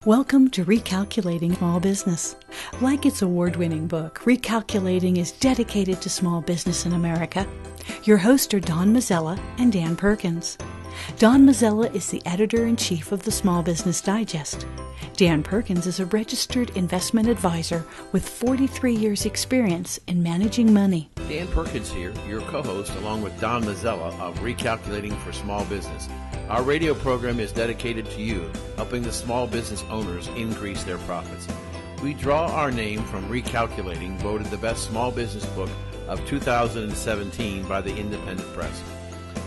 Welcome to Recalculating Small Business. Like its award-winning book, Recalculating is dedicated to small business in America. Your hosts are Don Mazzella and Dan Perkins. Don Mazzella is the editor-in-chief of the Small Business Digest. Dan Perkins is a registered investment advisor with 43 years' experience in managing money. Dan Perkins here, your co-host, along with Don Mazzella of Recalculating for Small Business. Our radio program is dedicated to you, helping the small business owners increase their profits. We draw our name from Recalculating, voted the best small business book of 2017 by the Independent Press.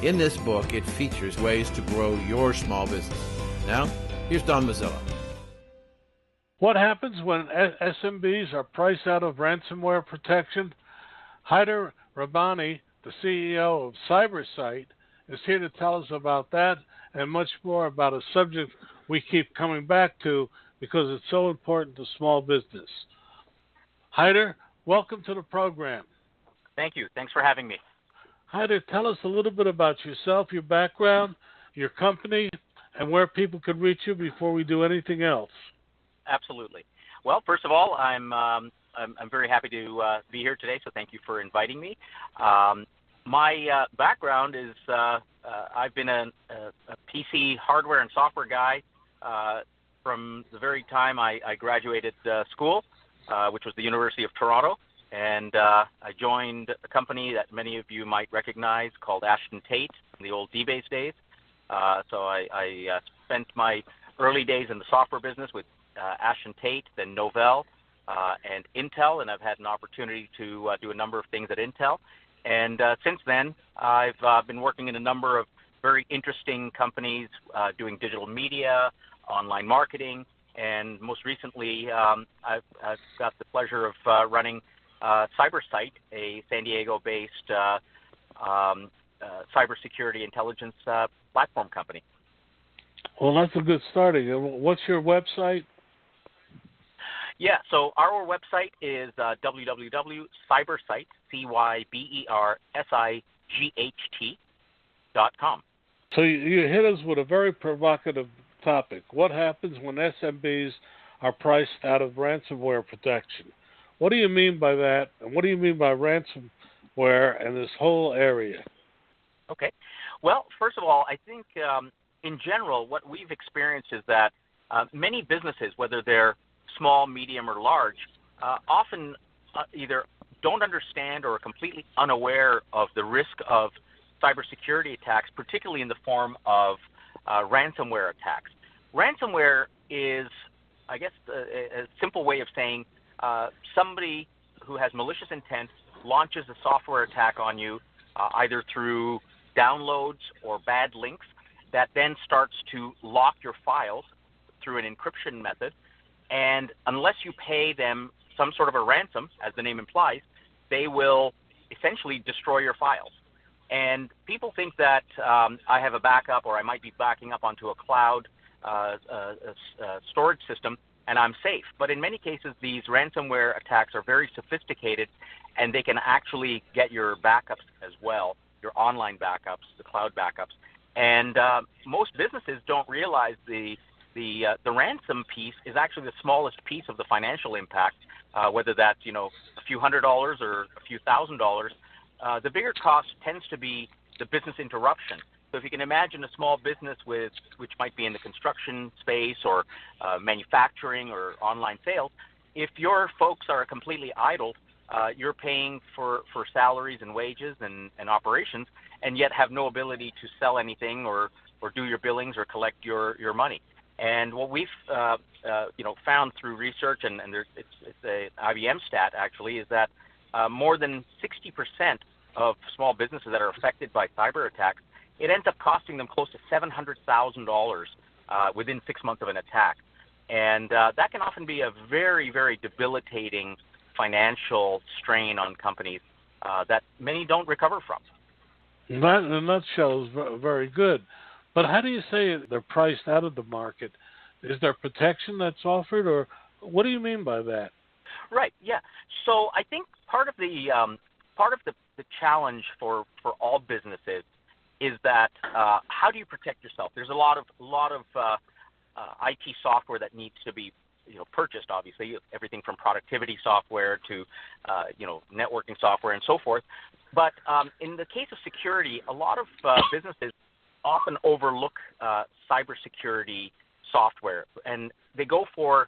In this book, it features ways to grow your small business. Now, here's Don Mazzella. What happens when SMBs are priced out of ransomware protection? Hyder Rabbani, the CEO of CyberSight, is here to tell us about that and much more about a subject we keep coming back to because it's so important to small business. Hyder, welcome to the program. Thank you. Thanks for having me. Hyder, tell us a little bit about yourself, your background, your company, and where people can reach you before we do anything else. Absolutely. Well, first of all, I'm very happy to be here today, so thank you for inviting me. My background is I've been a PC hardware and software guy from the very time I graduated school, which was the University of Toronto, and I joined a company that many of you might recognize called Ashton Tate in the old D-Base days. So I spent my early days in the software business with Ashton Tate, then Novell, and Intel, and I've had an opportunity to do a number of things at Intel. And since then, I've been working in a number of very interesting companies doing digital media, online marketing, and most recently, I've got the pleasure of running CyberSight, a San Diego-based cybersecurity intelligence platform company. Well, that's a good starting. What's your website? Yeah, so our website is www.cybersight, cybersight.com. So you hit us with a very provocative topic. What happens when SMBs are priced out of ransomware protection? What do you mean by that, and what do you mean by ransomware and this whole area? Okay. Well, first of all, I think in general, what we've experienced is that many businesses, whether they're small, medium, or large, often either don't understand or are completely unaware of the risk of cybersecurity attacks, particularly in the form of ransomware attacks. Ransomware is, I guess, a simple way of saying somebody who has malicious intent launches a software attack on you, either through downloads or bad links, that then starts to lock your files through an encryption method. And unless you pay them some sort of a ransom, as the name implies, they will essentially destroy your files. And people think that I have a backup, or I might be backing up onto a cloud storage system, and I'm safe. But in many cases, these ransomware attacks are very sophisticated, and they can actually get your backups as well, your online backups, the cloud backups. And most businesses don't realize the ransom piece is actually the smallest piece of the financial impact, whether that's, a few $100s or a few $1,000s. The bigger cost tends to be the business interruption. So if you can imagine a small business which might be in the construction space or manufacturing or online sales, if your folks are completely idle, you're paying for salaries and wages and operations, and yet have no ability to sell anything or do your billings or collect your money. And what we've found through research, and it's a IBM stat actually, is that more than 60% of small businesses that are affected by cyber attacks, it ends up costing them close to $700,000 within 6 months of an attack. And that can often be a very, very debilitating financial strain on companies that many don't recover from. That in a nutshell is very good. But how do you say they're priced out of the market? Is there protection that's offered, or what do you mean by that? Right. Yeah. So I think part of the challenge for all businesses is that how do you protect yourself? There's a lot of IT software that needs to be purchased, obviously, everything from productivity software to networking software and so forth. But in the case of security, a lot of businesses often overlook cybersecurity software, and they go for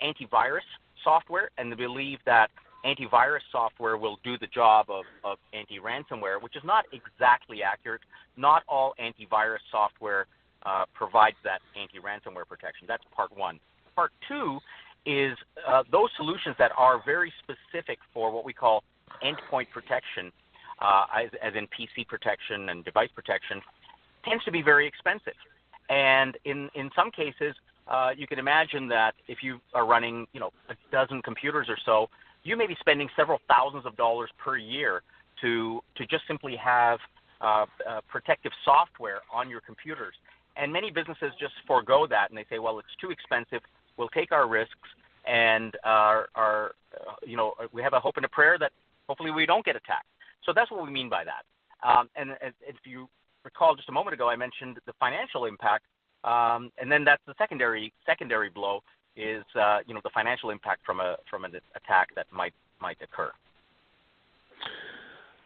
antivirus software, and they believe that antivirus software will do the job of anti-ransomware, which is not exactly accurate. Not all antivirus software provides that anti-ransomware protection. That's part one. Part two is those solutions that are very specific for what we call endpoint protection, as in PC protection and device protection, tends to be very expensive. And in some cases, you can imagine that if you are running, a dozen computers or so, you may be spending several thousands of dollars per year to just simply have protective software on your computers. And many businesses just forego that, and they say, well, it's too expensive. We'll take our risks, and we have a hope and a prayer that hopefully we don't get attacked. So that's what we mean by that. And if you recall just a moment ago, I mentioned the financial impact, and then that's the secondary blow is the financial impact from an attack that might occur.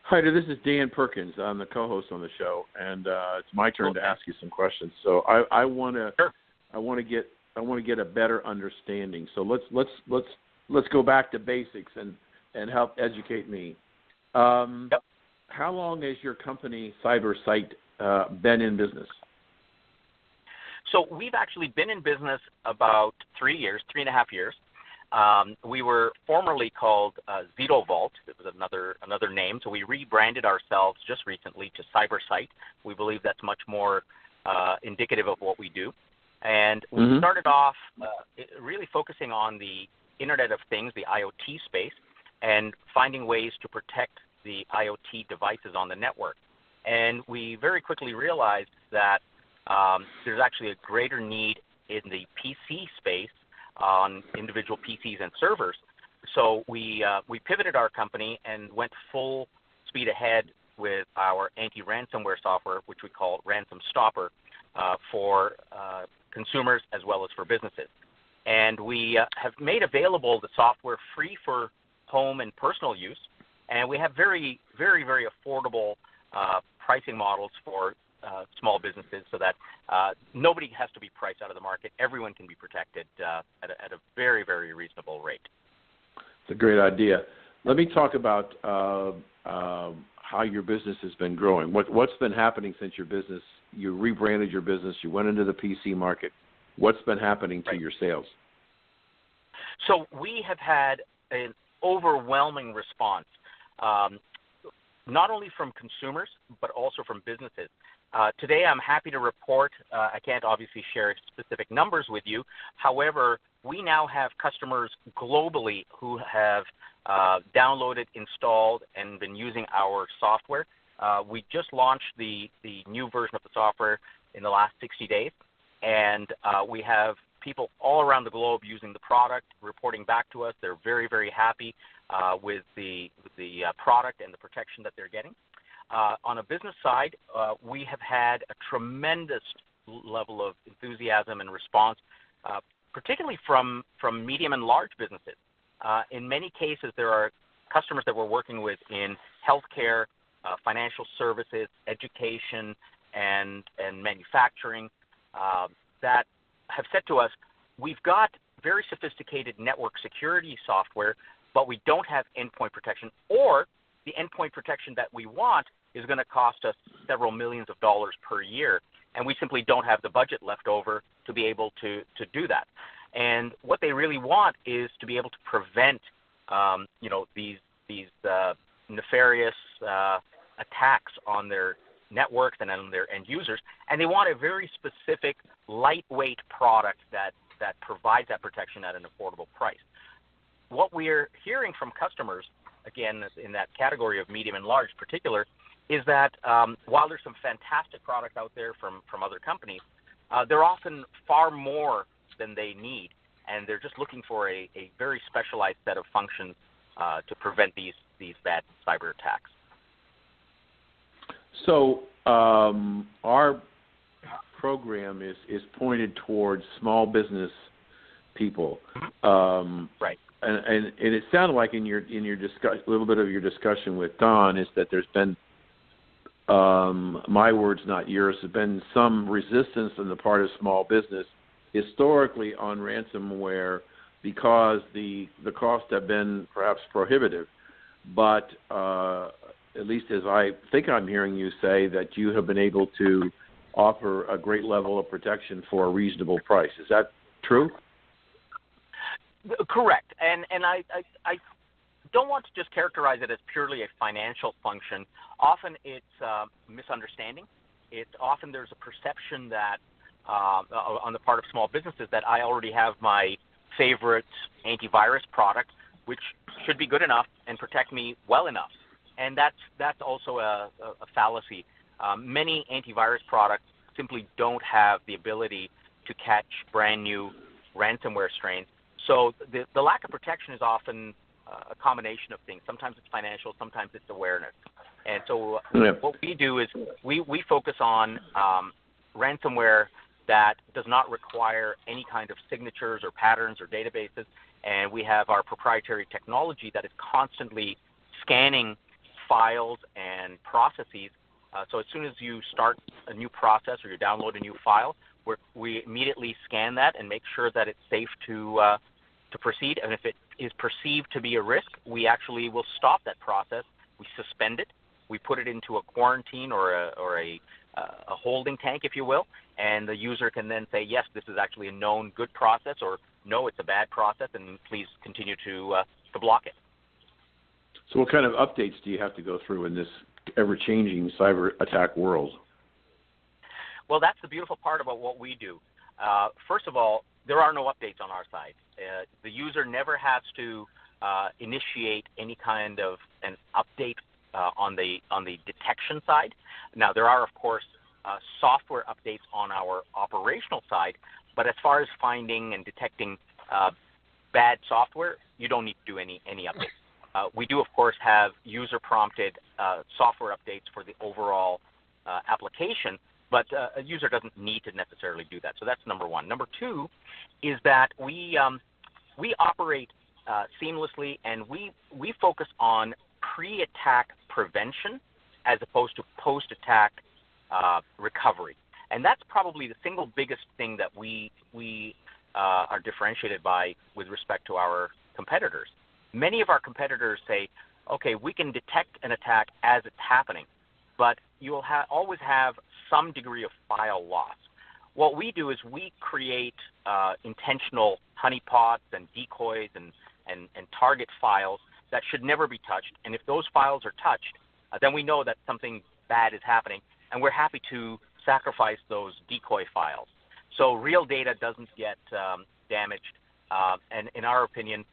Hyder, this is Dan Perkins. I'm the co-host on the show, and it's my turn to ask you some questions. So I want to get a better understanding. So let's go back to basics and help educate me. Yep. How long has your company CyberSight been in business? So we've actually been in business about 3.5 years. We were formerly called ZitoVault. It was another name. So we rebranded ourselves just recently to CyberSight. We believe that's much more indicative of what we do. And we started off really focusing on the Internet of Things, the IoT space, and finding ways to protect the IoT devices on the network. And we very quickly realized that there's actually a greater need in the PC space on individual PCs and servers. So we pivoted our company and went full speed ahead with our anti-ransomware software, which we call Ransom Stopper, for consumers as well as for businesses. And we have made available the software free for home and personal use, and we have very, very, very affordable pricing models for small businesses so that nobody has to be priced out of the market. Everyone can be protected at a very, very reasonable rate. It's a great idea. Let me talk about how your business has been growing. What's been happening since you rebranded your business, you went into the PC market? What's been happening to your sales? So we have had an overwhelming response, not only from consumers, but also from businesses. Today, I'm happy to report, I can't obviously share specific numbers with you. However, we now have customers globally who have downloaded, installed, and been using our software. We just launched the new version of the software in the last 60 days, and we have people all around the globe using the product, reporting back to us. They're very, very happy with the product and the protection that they're getting. On a business side, we have had a tremendous level of enthusiasm and response, particularly from medium and large businesses. In many cases, there are customers that we're working with in healthcare, financial services, education, and manufacturing that have said to us, we've got very sophisticated network security software, but we don't have endpoint protection, or the endpoint protection that we want is going to cost us several millions of dollars per year, and we simply don't have the budget left over to be able to do that. And what they really want is to be able to prevent, these nefarious attacks on their networks and on their end users, and they want a very specific, lightweight product that provides that protection at an affordable price. What we're hearing from customers, again, in that category of medium and large particular, is that while there's some fantastic products out there from other companies, they're often far more than they need, and they're just looking for a very specialized set of functions to prevent these bad cyber attacks. So our program is pointed towards small business people. Right. And it sounded like in your a little bit of your discussion with Don is that there's been, my words not yours, there's been some resistance on the part of small business historically on ransomware because the costs have been perhaps prohibitive. But at least as I think I'm hearing you say, that you have been able to offer a great level of protection for a reasonable price. Is that true? Correct. And I don't want to just characterize it as purely a financial function. Often it's misunderstanding. Often there's a perception that on the part of small businesses that I already have my favorite antivirus product, which should be good enough and protect me well enough. And that's also a fallacy. Many antivirus products simply don't have the ability to catch brand new ransomware strains. So the lack of protection is often a combination of things. Sometimes it's financial, sometimes it's awareness. And so what we do is we focus on ransomware that does not require any kind of signatures or patterns or databases, and we have our proprietary technology that is constantly scanning files and processes. So as soon as you start a new process or you download a new file, we immediately scan that and make sure that it's safe to proceed. And if it is perceived to be a risk, we actually will stop that process. We suspend it. We put it into a quarantine or a holding tank, if you will, and the user can then say, yes, this is actually a known good process, or no, it's a bad process, and please continue to block it. So what kind of updates do you have to go through in this ever-changing cyber attack world? Well, that's the beautiful part about what we do. First of all, there are no updates on our side. The user never has to initiate any kind of an update on the detection side. Now, there are, of course, software updates on our operational side, but as far as finding and detecting bad software, you don't need to do any updates. We do, of course, have user-prompted software updates for the overall application, but a user doesn't need to necessarily do that. So that's number one. Number two is that we operate seamlessly, and we focus on pre-attack prevention as opposed to post-attack recovery. And that's probably the single biggest thing that we are differentiated by with respect to our competitors. Many of our competitors say, okay, we can detect an attack as it's happening, but you'll always have some degree of file loss. What we do is we create intentional honeypots and decoys and target files that should never be touched. And if those files are touched, then we know that something bad is happening, and we're happy to sacrifice those decoy files. So real data doesn't get damaged, and in our opinion,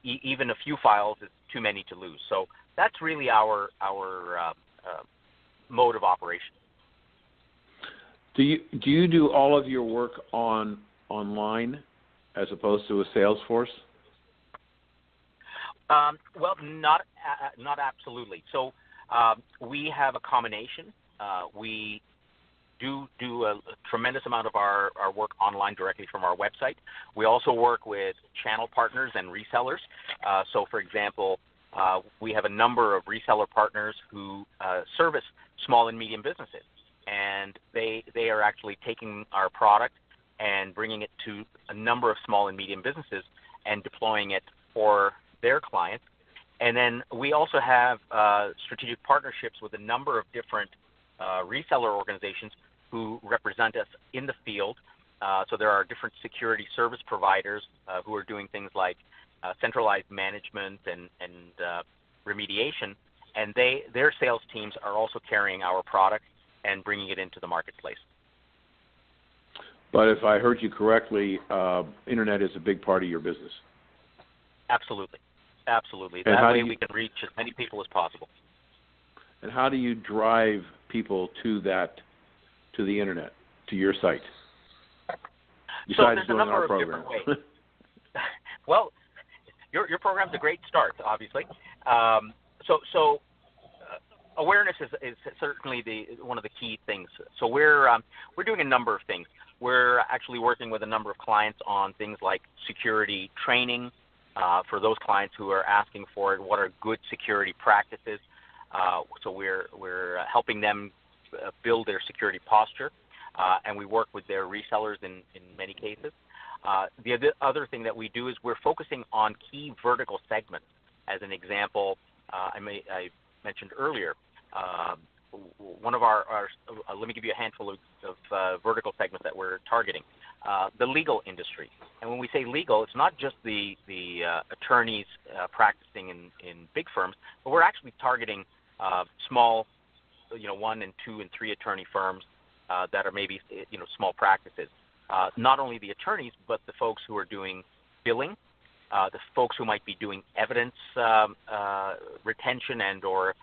even a few files is too many to lose. So that's really our mode of operation. Do you do all of your work online as opposed to a sales force? Well, not absolutely. So we have a combination. We do a tremendous amount of our work online directly from our website. We also work with channel partners and resellers. So, for example, we have a number of reseller partners who service small and medium businesses, and they are actually taking our product and bringing it to a number of small and medium businesses and deploying it for their clients. And then we also have strategic partnerships with a number of different reseller organizations who represent us in the field. So there are different security service providers who are doing things like centralized management and remediation, and their sales teams are also carrying our product and bringing it into the marketplace. But if I heard you correctly, internet is a big part of your business. Absolutely. Absolutely. That way we can reach as many people as possible. And how do you drive people to the internet, to your site? Besides so there's a number of different ways. Well, your program's a great start, obviously. So awareness is certainly one of the key things. So we're doing a number of things. We're actually working with a number of clients on things like security training for those clients who are asking for it. What are good security practices? So we're helping them build their security posture, and we work with their resellers in many cases. The other thing that we do is we're focusing on key vertical segments. As an example, I mentioned earlier, one of our let me give you a handful of vertical segments that we're targeting. The legal industry. And when we say legal, it's not just the attorneys practicing in big firms, but we're actually targeting small, 1 and 2 and 3 attorney firms that are maybe, small practices. Not only the attorneys, but the folks who are doing billing, the folks who might be doing evidence retention and or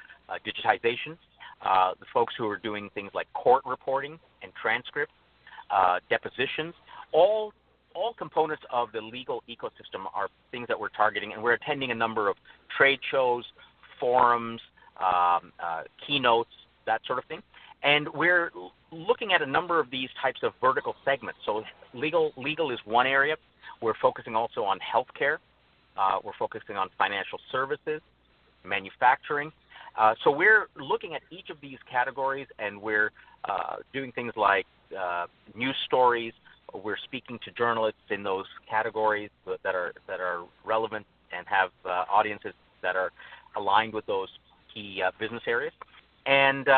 digitization, the folks who are doing things like court reporting and transcripts, depositions, all components of the legal ecosystem are things that we're targeting, and we're attending a number of trade shows, forums, keynotes, that sort of thing. And we're looking at a number of these types of vertical segments. So legal is one area. We're focusing also on healthcare. We're focusing on financial services, manufacturing. So we're looking at each of these categories, and we're doing things like news stories. We're speaking to journalists in those categories that are relevant and have audiences that are aligned with those key business areas. And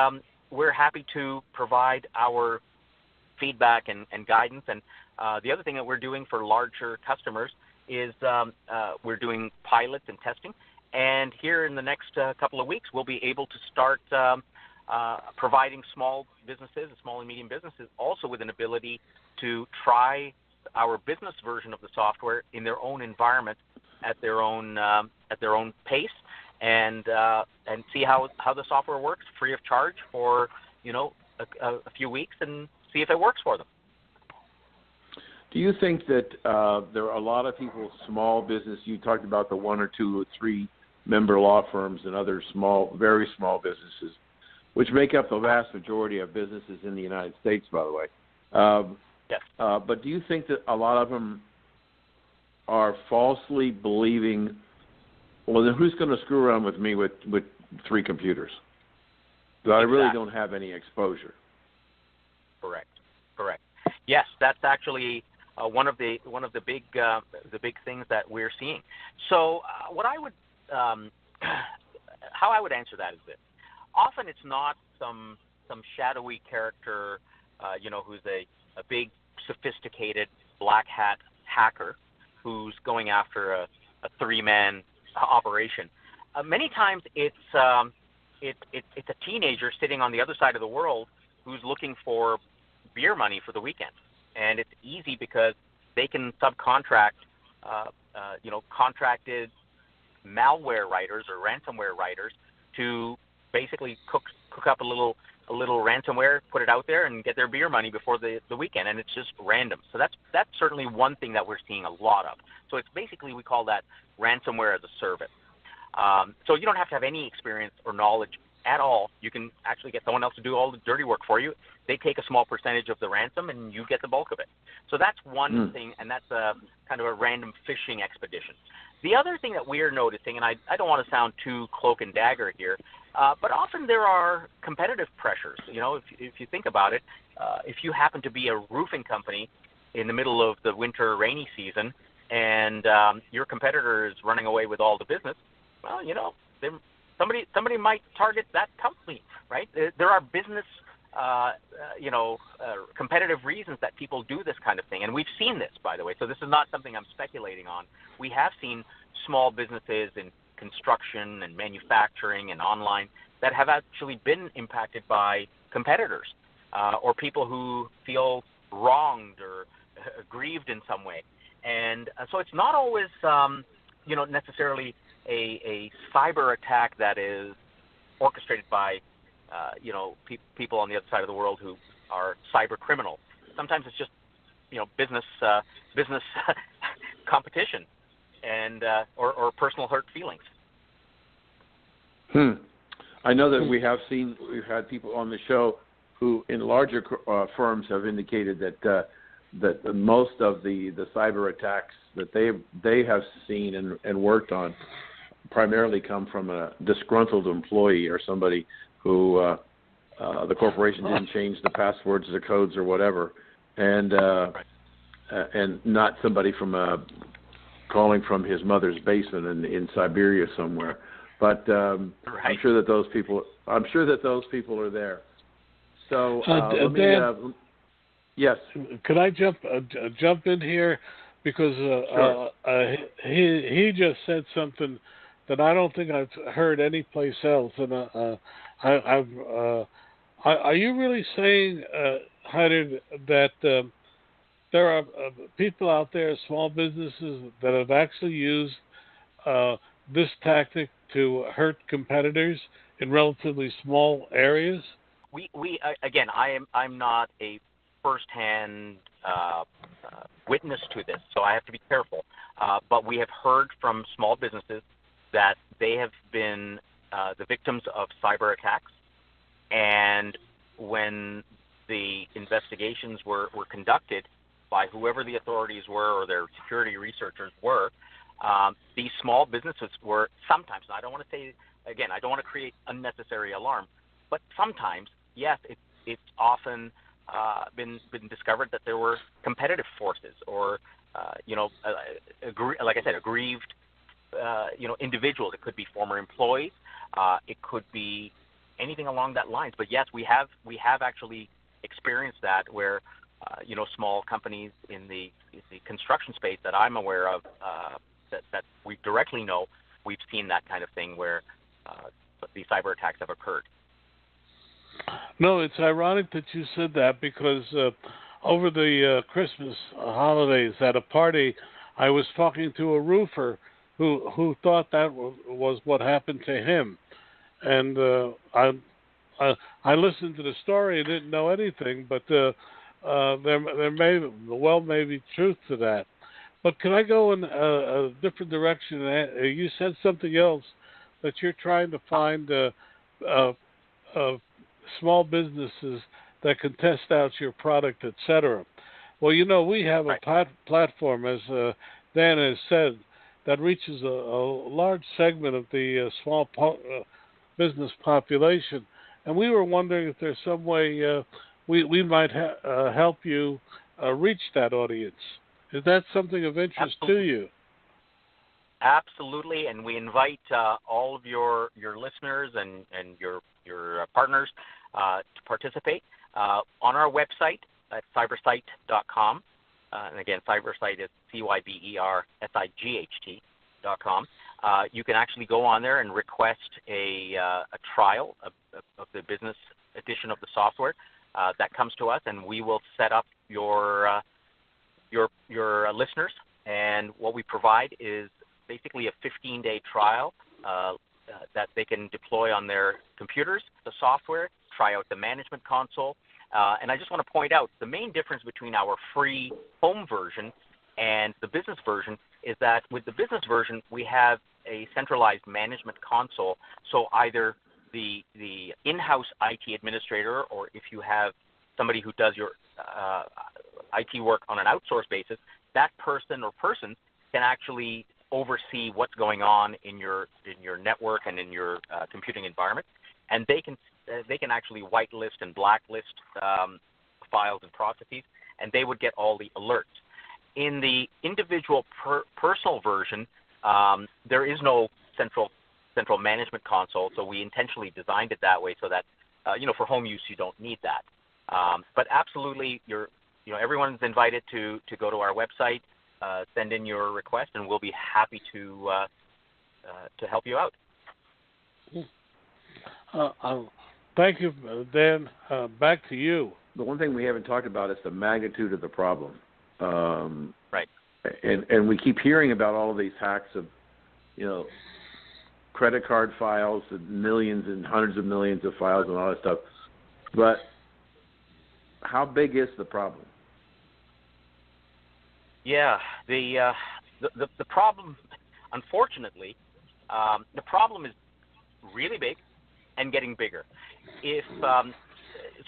we're happy to provide our feedback and guidance. And the other thing that we're doing for larger customers is we're doing pilots and testing. And here in the next couple of weeks, we'll be able to start providing small businesses, small and medium businesses, also with an ability to try our business version of the software in their own environment at their own pace, and see how the software works free of charge for a few weeks, and see if it works for them. Do you think that there are a lot of people, small business? You talked about the 1 or 2 or 3 member law firms and other small, very small businesses, which make up the vast majority of businesses in the United States, by the way. Yes. But do you think that a lot of them are falsely believing, well, then who's going to screw around with me with 3 computers? Because I really don't have any exposure. Correct. Yes, that's actually one of the big things that we're seeing. So what I would how I would answer that is this: often it's not some shadowy character, who's a big sophisticated black hat hacker who's going after a 3-man operation. Many times it's a teenager sitting on the other side of the world who's looking for beer money for the weekend, and it's easy because they can subcontract, contracted malware writers or ransomware writers to basically cook up a little ransomware, put it out there, and get their beer money before the weekend, and it's just random. So that's certainly one thing that we're seeing a lot of. So it's basically, we call that ransomware as a service. So you don't have to have any experience or knowledge at all. You can actually get someone else to do all the dirty work for you. They take a small percentage of the ransom, and you get the bulk of it. So that's one thing, and that's a kind of a random phishing expedition. The other thing that we're noticing, and I don't want to sound too cloak and dagger here, but often there are competitive pressures. If you think about it, if you happen to be a roofing company in the middle of the winter rainy season, and your competitor is running away with all the business, well, somebody might target that company, right? There are business, competitive reasons that people do this kind of thing, and we've seen this, by the way. So this is not something I'm speculating on. We have seen small businesses in construction and manufacturing and online that have actually been impacted by competitors or people who feel wronged or aggrieved in some way. And so it's not always, necessarily a cyber attack that is orchestrated by, people on the other side of the world who are cyber criminals. Sometimes it's just, business competition and or personal hurt feelings. I know that we've had people on the show who, in larger firms, have indicated that most of the cyber attacks that they have seen and worked on primarily come from a disgruntled employee or somebody who the corporation didn't change the passwords, the codes, or whatever, and not somebody from calling from his mother's basement in Siberia somewhere. But I'm sure that those people are there. So Dan, yes. Could I jump in here because Sure. He just said something that I don't think I've heard anyplace else, and are you really saying, Hyder, that there are people out there, small businesses, that have actually used this tactic to hurt competitors in relatively small areas? We again, I'm not a firsthand witness to this, so I have to be careful. But we have heard from small businesses that they have been the victims of cyber attacks, and when the investigations were conducted by whoever the authorities were or their security researchers were, these small businesses were sometimes, and I don't want to say, again, I don't want to create unnecessary alarm, but sometimes, yes, it's often been discovered that there were competitive forces or, like I said, aggrieved, individuals. It could be former employees. It could be anything along that lines. But yes, we have actually experienced that where, small companies in the construction space that I'm aware of, that we directly know, we've seen that kind of thing where the cyber attacks have occurred. No, it's ironic that you said that because over the Christmas holidays at a party, I was talking to a roofer who thought that was what happened to him, and I listened to the story and didn't know anything, but there may be truth to that. But can I go in a different direction? You said something else, that you're trying to find small businesses that can test out your product, etc. Well, we have a platform, as Dan has said, that reaches a large segment of the small business population. And we were wondering if there's some way we might help you reach that audience. Is that something of interest to you? Absolutely, and we invite all of your listeners and your partners to participate on our website at CyberSight.com. And again, CyberSight is CyberSight.com. You can actually go on there and request a trial of the business edition of the software that comes to us, and we will set up your listeners. And what we provide is basically a 15-day trial that they can deploy on their computers, the software, try out the management console. And I just want to point out the main difference between our free home version and the business version is that with the business version, we have a centralized management console. So either the in-house IT administrator, or if you have somebody who does your IT work on an outsourced basis, that person or persons can actually oversee what's going on in your network and in your computing environment, and they can actually whitelist and blacklist files and processes, and they would get all the alerts. In the individual personal version, there is no central management console, so we intentionally designed it that way so that for home use you don't need that. But absolutely, everyone's invited to go to our website, send in your request, and we'll be happy to help you out. Thank you, Dan. Back to you. The one thing we haven't talked about is the magnitude of the problem. Right. And we keep hearing about all of these hacks of, credit card files, and millions and hundreds of millions of files and all that stuff. But how big is the problem? Yeah, the problem, unfortunately, the problem is really big. and getting bigger. If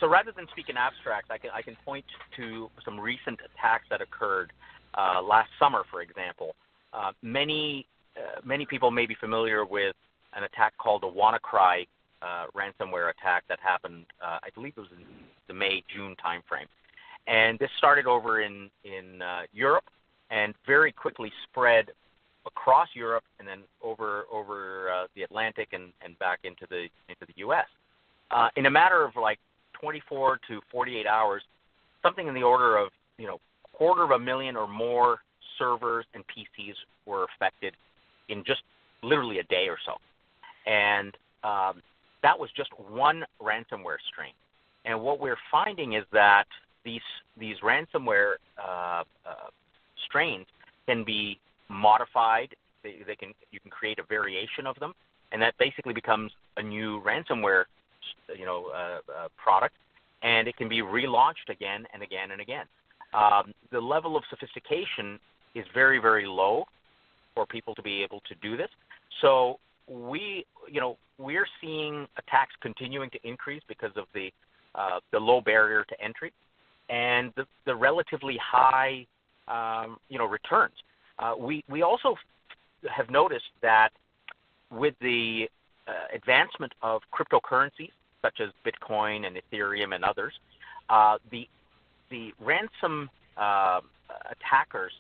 so, rather than speak in abstract, I can point to some recent attacks that occurred last summer, for example. Many people may be familiar with an attack called the WannaCry ransomware attack that happened, I believe it was in the May-June timeframe. And this started over in Europe and very quickly spread across Europe and then over the Atlantic and back into the U.S. In a matter of like 24 to 48 hours, something in the order of 250,000 or more servers and PCs were affected in just literally a day or so. And that was just one ransomware strain. And what we're finding is that these ransomware strains can be modified. You can create a variation of them, and that basically becomes a new ransomware product, and it can be relaunched again and again and again. The level of sophistication is very, very low for people to be able to do this. So we're seeing attacks continuing to increase because of the low barrier to entry and the relatively high returns. We also have noticed that with the advancement of cryptocurrencies such as Bitcoin and Ethereum and others, the ransom attackers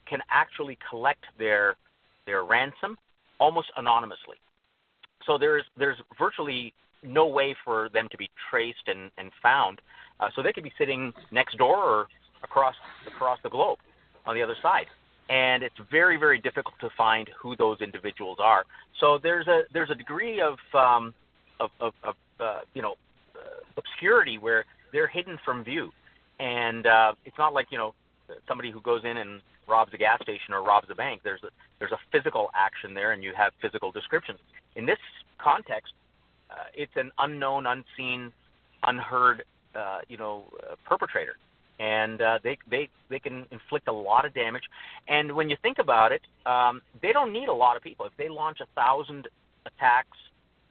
can actually collect their ransom almost anonymously. So there's virtually no way for them to be traced and found. So they could be sitting next door or across the globe on the other side, and it's very, very difficult to find who those individuals are. So there's a degree of obscurity where they're hidden from view, and it's not like somebody who goes in and robs a gas station or robs a bank. There's a physical action there, and you have physical descriptions. In this context, it's an unknown, unseen, unheard perpetrator, and they can inflict a lot of damage. And when you think about it, they don't need a lot of people. If they launch 1,000 attacks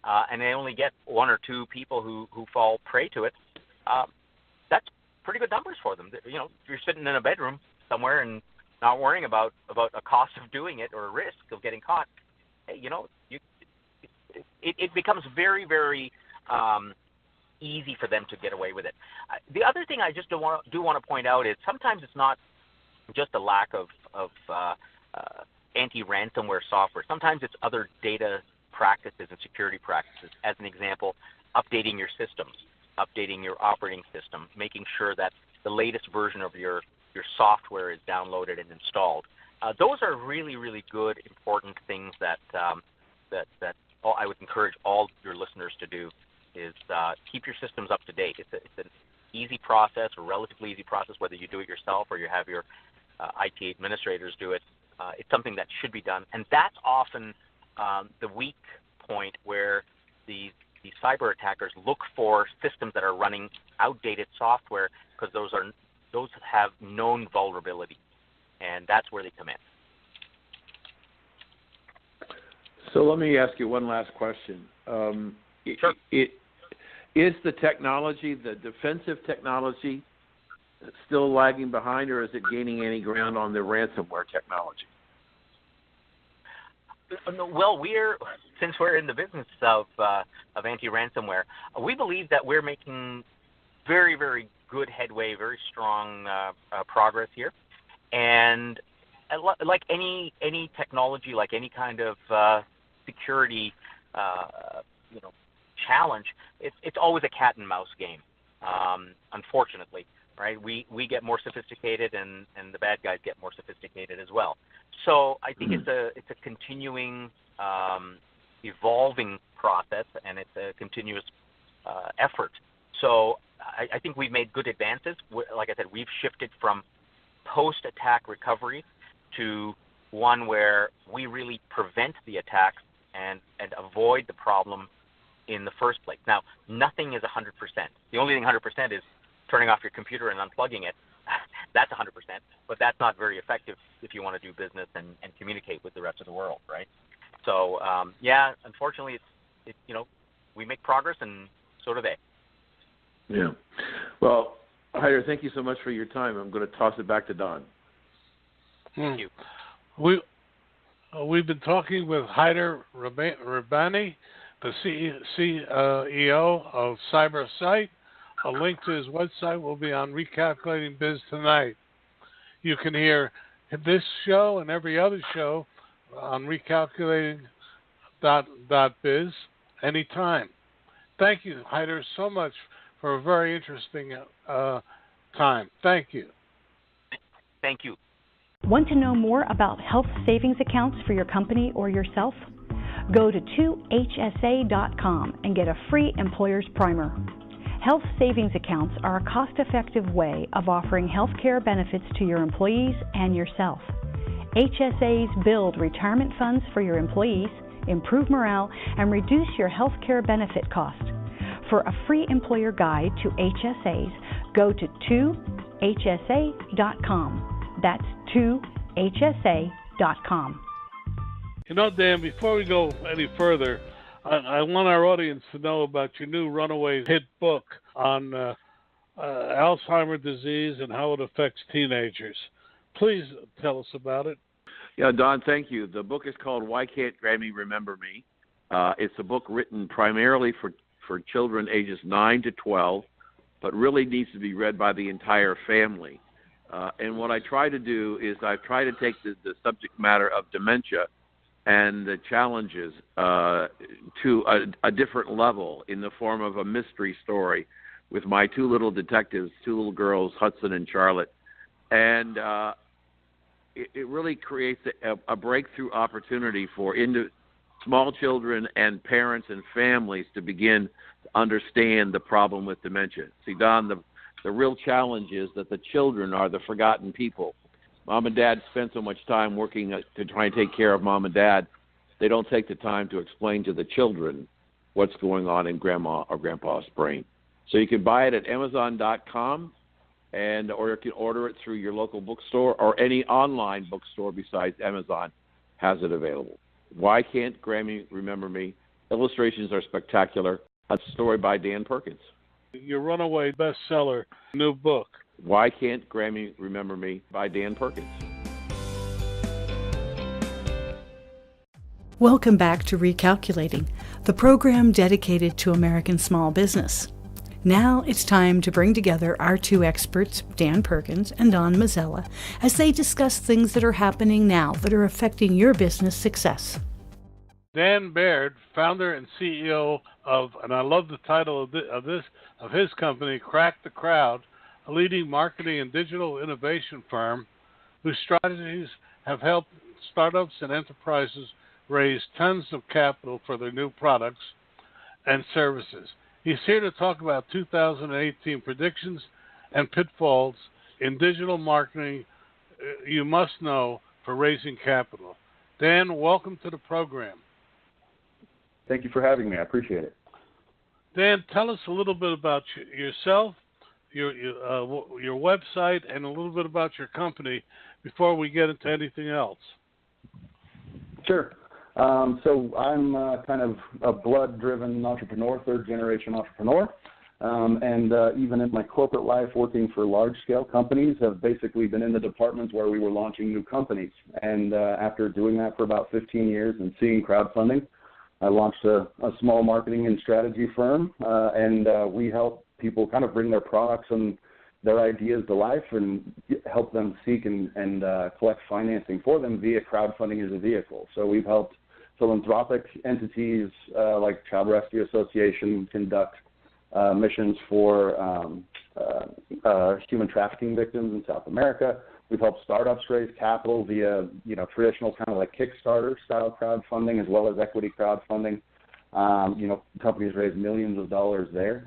and they only get one or two people who fall prey to it, that's pretty good numbers for them. If you're sitting in a bedroom somewhere and not worrying about a cost of doing it or a risk of getting caught, hey, it becomes very, very easy for them to get away with it. The other thing I just do want to point out is sometimes it's not just a lack of anti-ransomware software. Sometimes it's other data practices and security practices. As an example, updating your systems, updating your operating system, making sure that the latest version of your software is downloaded and installed. Those are really, really good, important things that I would encourage all your listeners to do. Is keep your systems up to date. It's an easy process, a relatively easy process, whether you do it yourself or you have your IT administrators do it. It's something that should be done, and that's often the weak point where the cyber attackers look for systems that are running outdated software because those have known vulnerability, and that's where they come in. So let me ask you one last question. Sure. Is the technology, the defensive technology, still lagging behind, or is it gaining any ground on the ransomware technology? Well, since we're in the business of anti-ransomware, we believe that we're making very, very good headway, very strong progress here. And like any technology, like any kind of security, challenge, it's always a cat and mouse game, unfortunately, right? We get more sophisticated and the bad guys get more sophisticated as well. So I think it's a continuing evolving process, and it's a continuous effort. So I think we've made good advances. Like I said, we've shifted from post-attack recovery to one where we really prevent the attack and avoid the problem in the first place. Now, nothing is 100%. The only thing 100% is turning off your computer and unplugging it. That's 100%, but that's not very effective if you want to do business and communicate with the rest of the world, right? So, unfortunately, it's we make progress, and so do they. Yeah. Well, Hyder, thank you so much for your time. I'm going to toss it back to Don. Thank you. We've been talking with Hyder Rabbani, the CEO of CyberSight. A link to his website will be on Recalculating Biz tonight. You can hear this show and every other show on recalculating.biz anytime. Thank you, Hyder, so much for a very interesting time. Thank you. Thank you. Want to know more about health savings accounts for your company or yourself? Go to 2hsa.com and get a free employer's primer. Health savings accounts are a cost-effective way of offering health care benefits to your employees and yourself. HSAs build retirement funds for your employees, improve morale, and reduce your health care benefit cost. For a free employer guide to HSAs, go to 2hsa.com. That's 2hsa.com. You know, Dan, before we go any further, I want our audience to know about your new runaway hit book on Alzheimer's disease and how it affects teenagers. Please tell us about it. Yeah, Don, thank you. The book is called Why Can't Grammy Remember Me? It's a book written primarily for children ages 9 to 12, but really needs to be read by the entire family. And what I try to do is I try to take the subject matter of dementia and the challenges to a different level in the form of a mystery story with my two little detectives, two little girls, Hudson and Charlotte. And it really creates a breakthrough opportunity for small children and parents and families to begin to understand the problem with dementia. See, Don, the real challenge is that the children are the forgotten people. Mom and Dad spend so much time working to try and take care of Mom and Dad, they don't take the time to explain to the children what's going on in Grandma or Grandpa's brain. So you can buy it at Amazon.com, or you can order it through your local bookstore, or any online bookstore besides Amazon has it available. Why Can't Grammy Remember Me? Illustrations are spectacular. A story by Dan Perkins. Your runaway bestseller, new book. Why Can't Grammy Remember Me by Dan Perkins. Welcome back to Recalculating, the program dedicated to American small business. Now it's time to bring together our two experts, Dan Perkins and Don Mazzella, as they discuss things that are happening now that are affecting your business success. Dan Baird, founder and CEO of, and I love the title of his company, Crack the Crowd, a leading marketing and digital innovation firm whose strategies have helped startups and enterprises raise tons of capital for their new products and services. He's here to talk about 2018 predictions and pitfalls in digital marketing you must know for raising capital. Dan, welcome to the program. Thank you for having me. I appreciate it. Dan, tell us a little bit about yourself, your website, and a little bit about your company before we get into anything else. Sure. So I'm kind of a blood-driven entrepreneur, third-generation entrepreneur. And even in my corporate life, working for large-scale companies, have basically been in the departments where we were launching new companies. And after doing that for about 15 years and seeing crowdfunding, I launched a small marketing and strategy firm, and we help people kind of bring their products and their ideas to life and help them seek and collect financing for them via crowdfunding as a vehicle. So we've helped philanthropic entities like Child Rescue Association conduct missions for human trafficking victims in South America. We've helped startups raise capital via, traditional kind of like Kickstarter style crowdfunding, as well as equity crowdfunding. Companies raise millions of dollars there,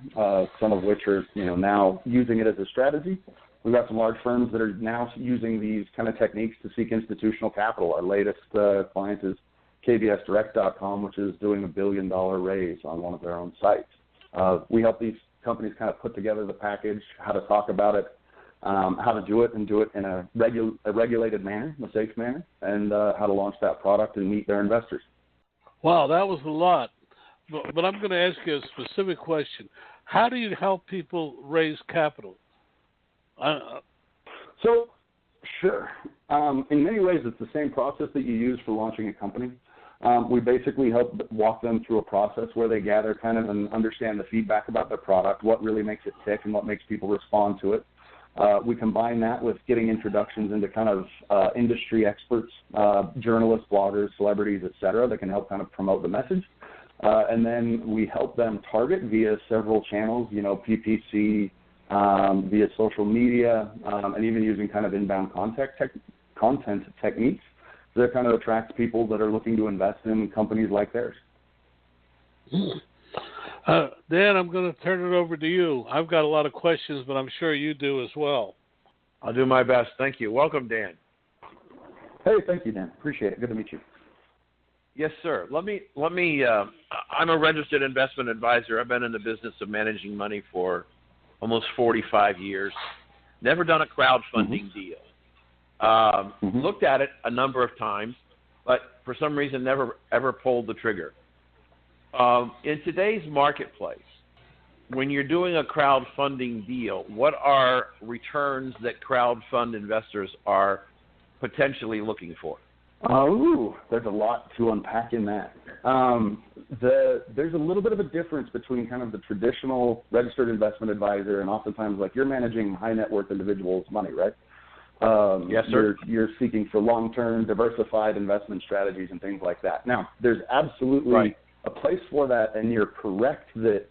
some of which are, now using it as a strategy. We've got some large firms that are now using these kind of techniques to seek institutional capital. Our latest client is KBSDirect.com, which is doing $1 billion raise on one of their own sites. We help these companies kind of put together the package, how to talk about it, how to do it, and do it in a regulated manner, a safe manner, and how to launch that product and meet their investors. Wow, that was a lot. but I'm going to ask you a specific question. How do you help people raise capital? Sure. In many ways, it's the same process that you use for launching a company. We basically help walk them through a process where they gather kind of and understand the feedback about their product, what really makes it tick and what makes people respond to it. We combine that with getting introductions into kind of industry experts, journalists, bloggers, celebrities, et cetera, that can help kind of promote the message. And then we help them target via several channels, PPC, via social media, and even using kind of inbound content techniques that kind of attracts people that are looking to invest in companies like theirs. Dan, I'm going to turn it over to you. I've got a lot of questions, but I'm sure you do as well. I'll do my best. Thank you. Welcome, Dan. Hey, thank you, Dan. Appreciate it. Good to meet you. Yes, sir. Let me. I'm a registered investment advisor. I've been in the business of managing money for almost 45 years. Never done a crowdfunding deal. Looked at it a number of times, but for some reason never ever pulled the trigger. In today's marketplace, when you're doing a crowdfunding deal, what are returns that crowdfund investors are potentially looking for? There's a lot to unpack in that. There's a little bit of a difference between kind of the traditional registered investment advisor and oftentimes like you're managing high net worth individuals' money, right? Yes, sir. You're seeking for long-term diversified investment strategies and things like that. Now, there's absolutely a place for that, and you're correct that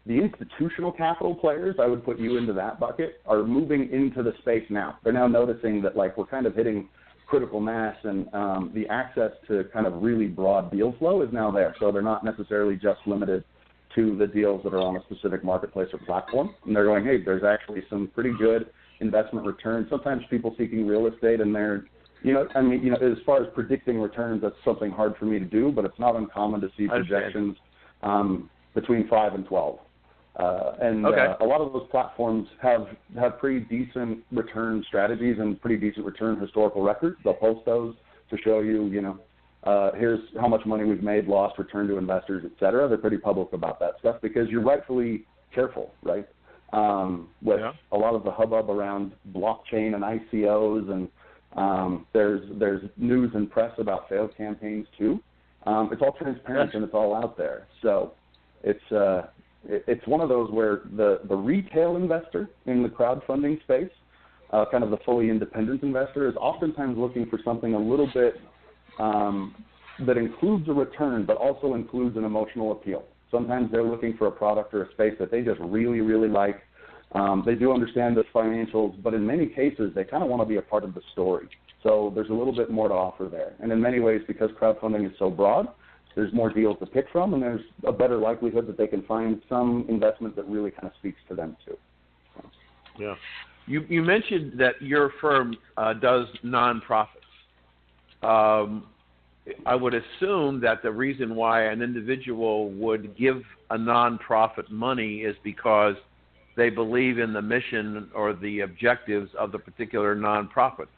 the institutional capital players, I would put you into that bucket, are moving into the space now. They're now noticing that like we're kind of hitting critical mass and the access to kind of really broad deal flow is now there. So they're not necessarily just limited to the deals that are on a specific marketplace or platform. And they're going, hey, there's actually some pretty good investment returns. Sometimes people seeking real estate and they're, as far as predicting returns, that's something hard for me to do, but it's not uncommon to see projections between 5 and 12. A lot of those platforms have pretty decent return strategies and pretty decent return historical records. They'll post those to show you, here's how much money we've made, lost, return to investors, et cetera. They're pretty public about that stuff because you're rightfully careful, right? With a lot of the hubbub around blockchain and ICOs, and there's news and press about failed campaigns too. It's all transparent and it's all out there. So it's one of those where the retail investor in the crowdfunding space, kind of the fully independent investor, is oftentimes looking for something a little bit that includes a return but also includes an emotional appeal. Sometimes they're looking for a product or a space that they just really, really like. They do understand the financials, but in many cases, they kind of want to be a part of the story. So there's a little bit more to offer there. And in many ways, because crowdfunding is so broad, there's more deals to pick from, and there's a better likelihood that they can find some investment that really kind of speaks to them too. So. Yeah. You mentioned that your firm does nonprofits. I would assume that the reason why an individual would give a nonprofit money is because they believe in the mission or the objectives of the particular nonprofit.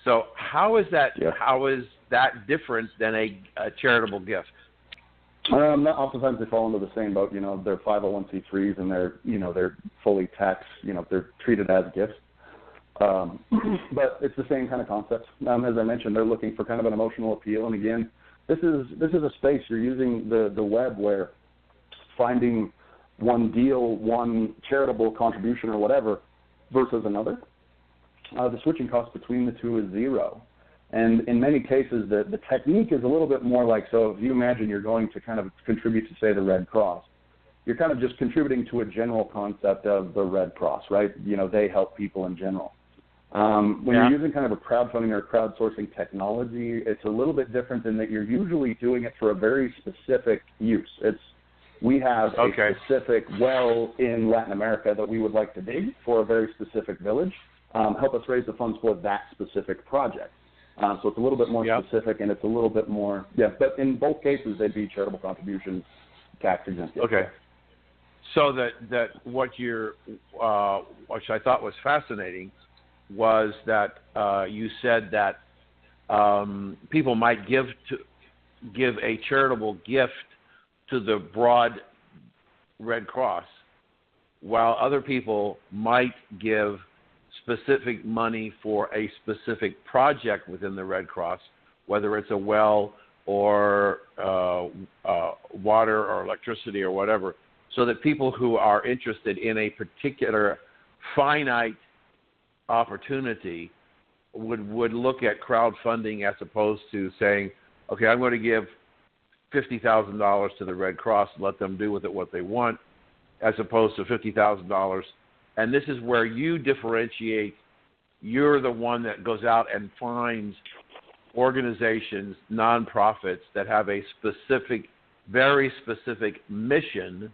So how is that? Yeah. How is that different than a charitable gift? Oftentimes they fall into the same boat. They're 501c3s and they're fully taxed. They're treated as gifts. But it's the same kind of concept. As I mentioned, they're looking for kind of an emotional appeal. And again, this is a space you're using the web where finding one deal, one charitable contribution or whatever versus another, the switching cost between the two is zero. And in many cases, the technique is a little bit more like, so if you imagine you're going to kind of contribute to, say, the Red Cross, you're kind of just contributing to a general concept of the Red Cross, right? They help people in general. When you're using kind of a crowdfunding or crowdsourcing technology, it's a little bit different in that you're usually doing it for a very specific use. We have a specific well in Latin America that we would like to dig for a very specific village. Help us raise the funds for that specific project. So it's a little bit more specific, and it's a little bit more, but in both cases, they'd be charitable contributions, tax exempt. Okay. So that what which I thought was fascinating, was that you said that people might give a charitable gift to the broad Red Cross, while other people might give specific money for a specific project within the Red Cross, whether it's a well or water or electricity or whatever, so that people who are interested in a particular finite opportunity would look at crowdfunding as opposed to saying, okay, I'm going to give $50,000 to the Red Cross and let them do with it what they want, as opposed to $50,000. And this is where you differentiate. You're the one that goes out and finds organizations, nonprofits that have a specific, very specific mission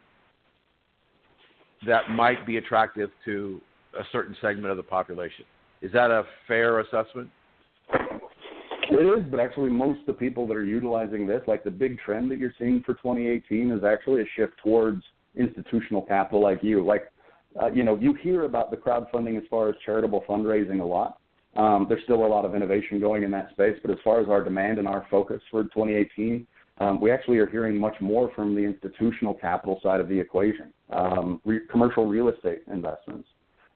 that might be attractive to a certain segment of the population. Is that a fair assessment? It is, but actually most of the people that are utilizing this, like the big trend that you're seeing for 2018 is actually a shift towards institutional capital like you. Like, you hear about the crowdfunding as far as charitable fundraising a lot. There's still a lot of innovation going in that space, but as far as our demand and our focus for 2018, we actually are hearing much more from the institutional capital side of the equation. Commercial real estate investments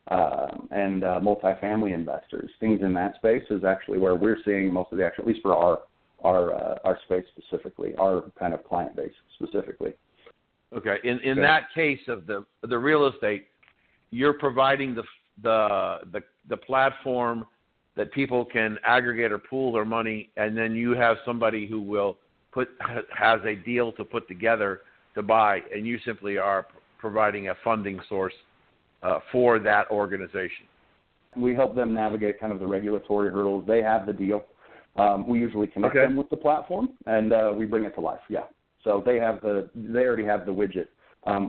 and multifamily investors, things in that space is actually where we're seeing most of the action, at least for our space specifically, our kind of client base specifically. Okay. In that case of the real estate, you're providing the platform that people can aggregate or pool their money, and then you have somebody who has a deal to put together to buy, and you simply are providing a funding source for that organization. We help them navigate kind of the regulatory hurdles. They have the deal. We usually connect them with the platform, and we bring it to life. Yeah. So they already have the widget.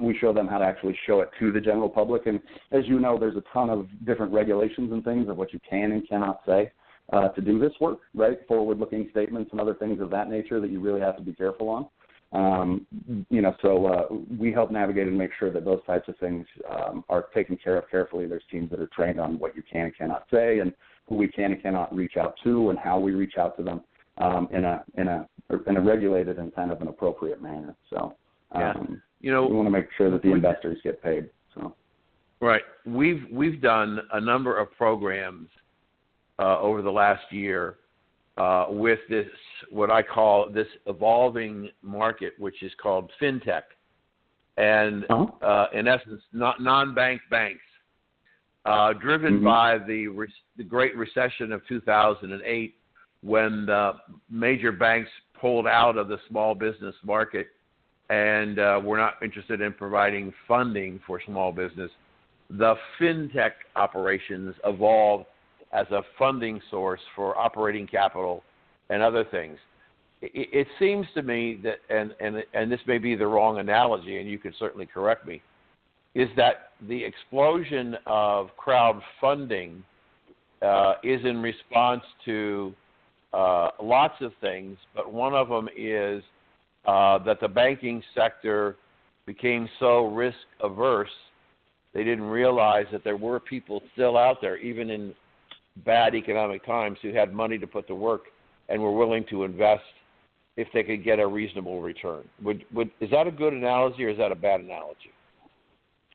We show them how to actually show it to the general public. And as you know, there's a ton of different regulations and things of what you can and cannot say to do this work, right? Forward-looking statements and other things of that nature that you really have to be careful on. So we help navigate and make sure that those types of things are taken care of carefully. There's teams that are trained on what you can and cannot say and who we can and cannot reach out to and how we reach out to them in a regulated and kind of an appropriate manner. So we want to make sure that the investors get paid. So right, we've done a number of programs over the last year with this, what I call this evolving market, which is called fintech, and in essence, non-bank banks, driven by the Great Recession of 2008, when the major banks pulled out of the small business market and were not interested in providing funding for small business. The fintech operations evolved as a funding source for operating capital and other things. It seems to me that, and this may be the wrong analogy, and you can certainly correct me, is that the explosion of crowdfunding is in response to lots of things, but one of them is that the banking sector became so risk averse, they didn't realize that there were people still out there, even in bad economic times, who had money to put to work and were willing to invest if they could get a reasonable return. Is that a good analogy, or is that a bad analogy?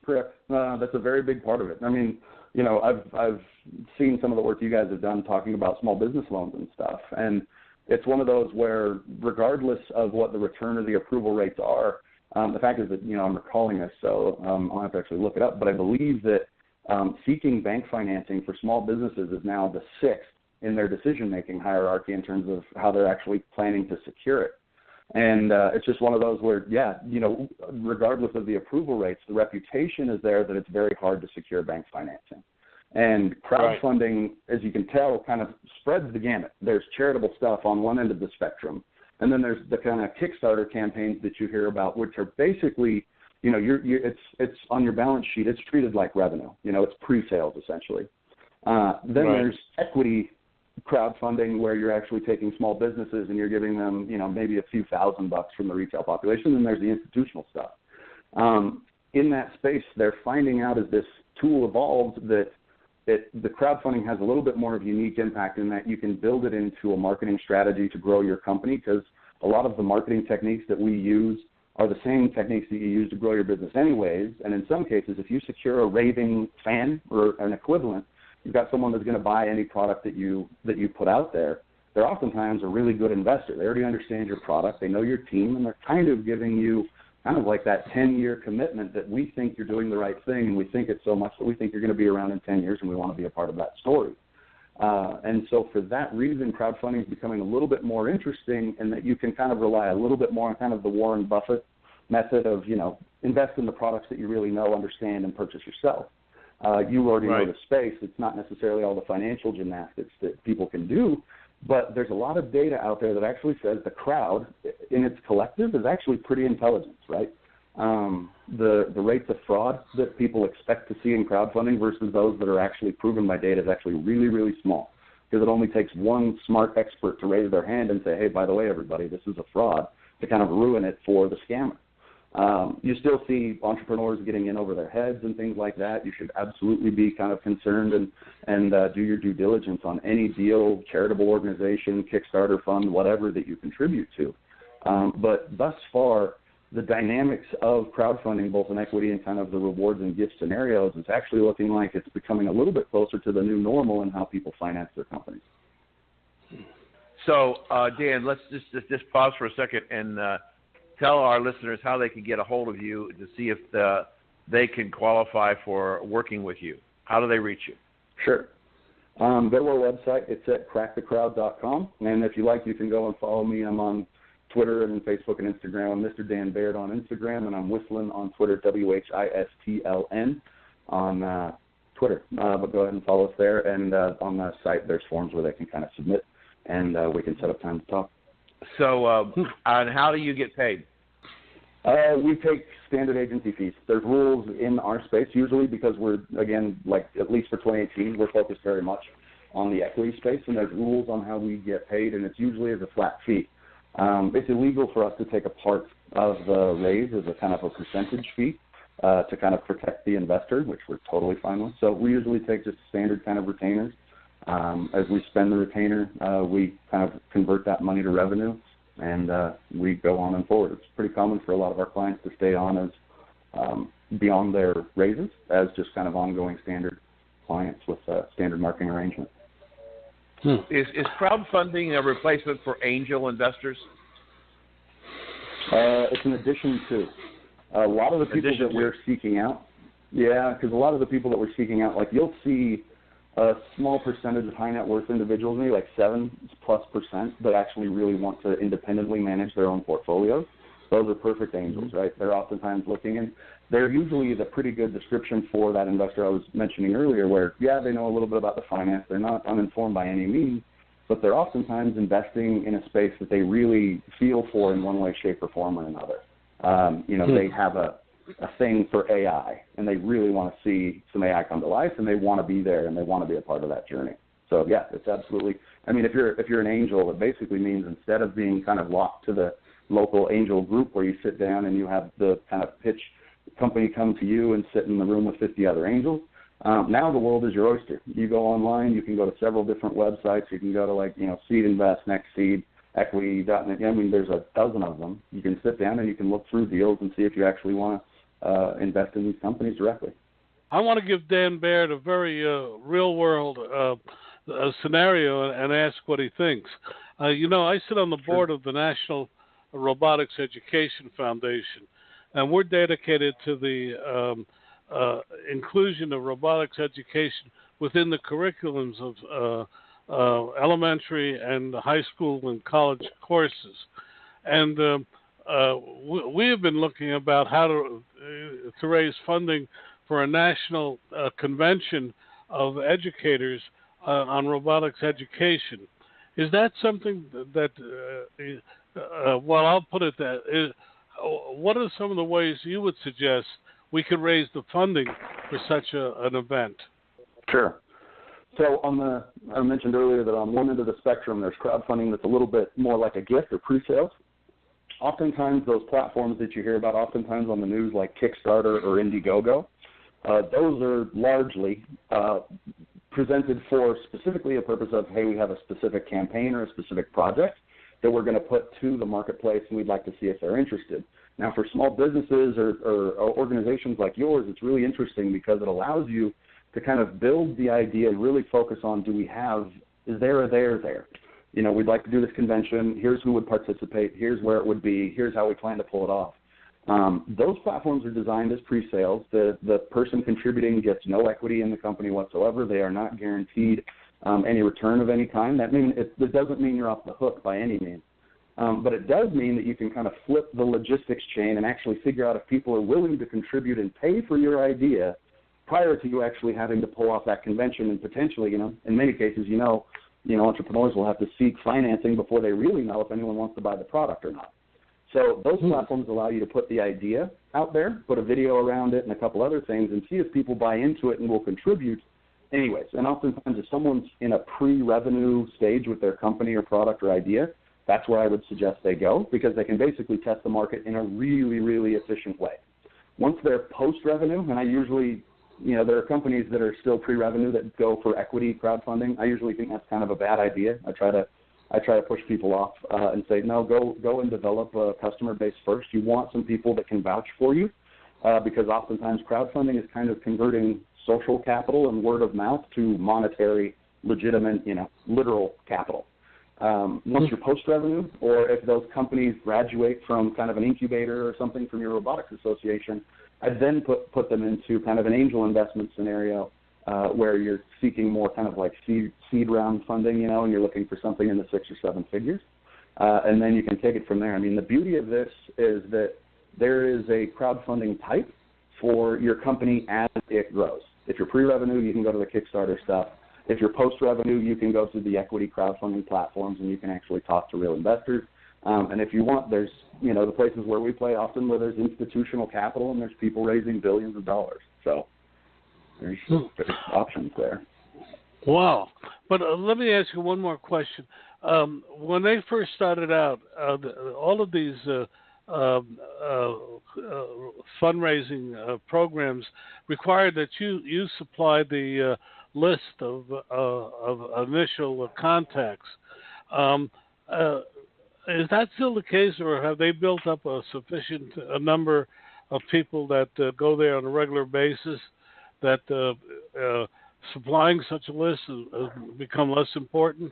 Correct. That's a very big part of it. I mean, I've seen some of the work you guys have done talking about small business loans and stuff, and it's one of those where, regardless of what the return or the approval rates are, the fact is that, I'm recalling this, so I'll have to actually look it up, but I believe that seeking bank financing for small businesses is now the 6th in their decision-making hierarchy in terms of how they're actually planning to secure it. And it's just one of those where, regardless of the approval rates, the reputation is there that it's very hard to secure bank financing. And crowdfunding, as you can tell, kind of spreads the gamut. There's charitable stuff on one end of the spectrum, and then there's the kind of Kickstarter campaigns that you hear about, which are basically, it's on your balance sheet. It's treated like revenue. It's pre-sales essentially. Then there's equity crowdfunding, where you're actually taking small businesses and you're giving them, maybe a few $1,000 from the retail population. And there's the institutional stuff. In that space, they're finding out as this tool evolves that the crowdfunding has a little bit more of a unique impact in that you can build it into a marketing strategy to grow your company, because a lot of the marketing techniques that we use are the same techniques that you use to grow your business anyways. And in some cases, if you secure a raving fan or an equivalent, you've got someone that's going to buy any product that you put out there. They're oftentimes a really good investor. They already understand your product. They know your team, and they're kind of giving you kind of like that 10-year commitment that we think you're doing the right thing, and we think it so much that we think you're going to be around in 10 years, and we want to be a part of that story. And so for that reason, crowdfunding is becoming a little bit more interesting in that you can kind of rely a little bit more on kind of the Warren Buffett method of, invest in the products that you really know, understand, and purchase yourself. You already know the space. It's not necessarily all the financial gymnastics that people can do, but there's a lot of data out there that actually says the crowd in its collective is actually pretty intelligent, right? The rates of fraud that people expect to see in crowdfunding versus those that are actually proven by data is actually really, really small, because it only takes one smart expert to raise their hand and say, hey, by the way, everybody, this is a fraud, to kind of ruin it for the scammer. You still see entrepreneurs getting in over their heads and things like that. You should absolutely be kind of concerned and do your due diligence on any deal, charitable organization, Kickstarter fund, whatever that you contribute to. But thus far, the dynamics of crowdfunding, both in equity and kind of the rewards and gift scenarios, is actually looking like it's becoming a little bit closer to the new normal in how people finance their companies. So, Dan, let's just pause for a second and tell our listeners how they can get a hold of you to see if they can qualify for working with you. How do they reach you? Sure. Their website, it's at crackthecrowd.com. And if you like, you can go and follow me. I'm on Twitter and Facebook and Instagram. I'm Mr. Dan Baird on Instagram, and I'm Whistling on Twitter, WHISTLN on Twitter. But go ahead and follow us there. And on the site, there's forms where they can kind of submit, and we can set up time to talk. So, and how do you get paid? We take standard agency fees. There's rules in our space, usually because we're, again, like at least for 2018, we're focused very much on the equity space, and there's rules on how we get paid, and it's usually as a flat fee. It's illegal for us to take a part of the raise as a kind of a percentage fee to kind of protect the investor, which we're totally fine with. So we usually take just standard kind of retainers. As we spend the retainer, we kind of convert that money to revenue, and we go on and forward. It's pretty common for a lot of our clients to stay on as beyond their raises as just kind of ongoing standard clients with standard marketing arrangement. Is crowdfunding a replacement for angel investors? It's an addition to. A lot of the people that we're seeking out, because a lot of the people that we're seeking out, like you'll see a small percentage of high net worth individuals, maybe like 7+%, that actually really want to independently manage their own portfolios. Those are perfect angels, right? They're oftentimes looking, and they're usually the pretty good description for that investor I was mentioning earlier, where, they know a little bit about the finance. They're not uninformed by any means, but they're oftentimes investing in a space that they really feel for in one way, shape, or form or another. They have a thing for AI, and they really want to see some AI come to life, and they want to be there, and they want to be a part of that journey. So, it's absolutely. I mean, if you're an angel, it basically means instead of being kind of locked to the local angel group where you sit down and you have the kind of pitch company come to you and sit in the room with 50 other angels, now the world is your oyster. You go online, you can go to several different websites. You can go to Seed Invest, Next Seed, Equity.net. I mean, there's a dozen of them. You can sit down and you can look through deals and see if you actually want to invest in these companies directly. I want to give Dan Baird a very real-world scenario and ask what he thinks. I sit on the board of the National Robotics Education Foundation, and we're dedicated to the inclusion of robotics education within the curriculums of elementary and high school and college courses. And we have been looking about how to raise funding for a national convention of educators on robotics education. Is that something that, I'll put it that, what are some of the ways you would suggest we could raise the funding for such an event? Sure. So I mentioned earlier that on one end of the spectrum, there's crowdfunding that's a little bit more like a gift or pre-sales. Oftentimes, those platforms that you hear about, oftentimes on the news, like Kickstarter or Indiegogo, those are largely presented for specifically a purpose of, hey, we have a specific campaign or a specific project, that we're going to put to the marketplace, and we'd like to see if they're interested. Now, for small businesses or organizations like yours, it's really interesting because it allows you to kind of build the idea, really focus on, is there a there? You know, we'd like to do this convention. Here's who would participate. Here's where it would be. Here's how we plan to pull it off. Those platforms are designed as pre-sales. The person contributing gets no equity in the company whatsoever. They are not guaranteed any return of any kind. That doesn't mean you're off the hook by any means. But it does mean that you can kind of flip the logistics chain and actually figure out if people are willing to contribute and pay for your idea prior to you actually having to pull off that convention. And potentially, in many cases, entrepreneurs will have to seek financing before they really know if anyone wants to buy the product or not. So those platforms allow you to put the idea out there, put a video around it and a couple other things, and see if people buy into it and will contribute anyways. And oftentimes if someone's in a pre-revenue stage with their company or product or idea, that's where I would suggest they go, because they can basically test the market in a really, really efficient way. Once they're post-revenue, and I usually, there are companies that are still pre-revenue that go for equity crowdfunding. I usually think that's kind of a bad idea. I try to push people off and say, no, go and develop a customer base first. You want some people that can vouch for you, because oftentimes crowdfunding is kind of converting social capital and word of mouth to monetary, legitimate, literal capital. Once you're post-revenue, or if those companies graduate from kind of an incubator or something from your robotics association, I then put them into kind of an angel investment scenario where you're seeking more kind of like seed round funding, and you're looking for something in the 6 or 7 figures. And then you can take it from there. I mean, the beauty of this is that there is a crowdfunding type for your company as it grows. If you're pre-revenue, you can go to the Kickstarter stuff. If you're post-revenue, you can go to the equity crowdfunding platforms and you can actually talk to real investors. And if you want, there's, the places where we play often where there's institutional capital and there's people raising billions of dollars. So there's options there. Wow. But let me ask you one more question. When they first started out, all of these fundraising programs required that you supply the list of initial contacts. Is that still the case, or have they built up a sufficient number of people that go there on a regular basis that supplying such a list has become less important?